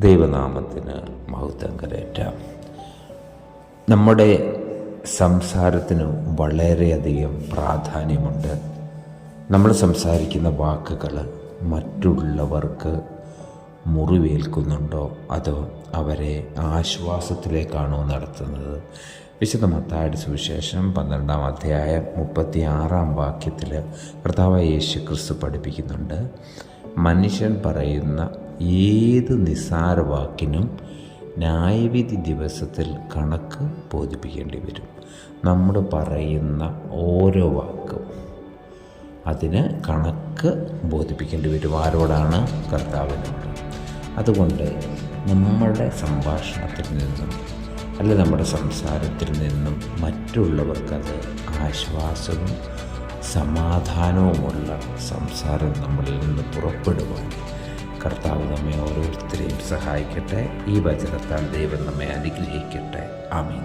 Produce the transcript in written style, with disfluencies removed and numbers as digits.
ദൈവനാമത്തിന് മഹത്വം കരേറ്റാം. നമ്മുടെ സംസാരത്തിന് വളരെയധികം പ്രാധാന്യമുണ്ട്. നമ്മൾ സംസാരിക്കുന്ന വാക്കുകൾ മറ്റുള്ളവർക്ക് മുറിവേൽക്കുന്നുണ്ടോ അതോ അവരെ ആശ്വാസത്തിലേക്കാണോ നടത്തുന്നത്? വിശുദ്ധ മത്തായിയുടെ സുവിശേഷം 12-ാം അധ്യായം 36-ാം വാക്യത്തിൽ കർത്താവായ യേശുക്രിസ്തു പഠിപ്പിക്കുന്നുണ്ട്, മനുഷ്യൻ പറയുന്ന ഏത് നിസ്സാര വാക്കിനും ന്യായവിധി ദിവസത്തിൽ കണക്ക് ബോധിപ്പിക്കേണ്ടി വരും. നമ്മൾ പറയുന്ന ഓരോ വാക്കും അതിന് കണക്ക് ബോധിപ്പിക്കേണ്ടി വരും. ആരോടാണ്? കർത്താവിനോട്. അതുകൊണ്ട് നമ്മുടെ സംഭാഷണത്തിൽ നിന്നും അല്ല നമ്മുടെ സംസാരത്തിൽ നിന്നും മറ്റുള്ളവർക്കത് ആശ്വാസവും സമാധാനവുമുള്ള സംസാരം നമ്മളിൽ നിന്ന് പുറപ്പെടുവാൻ കർത്താവ് നമ്മെ ഓരോരുത്തരെയും സഹായിക്കട്ടെ. ഈ വചനത്താൽ ദൈവം നമ്മെ അനുഗ്രഹിക്കട്ടെ. ആമീൻ.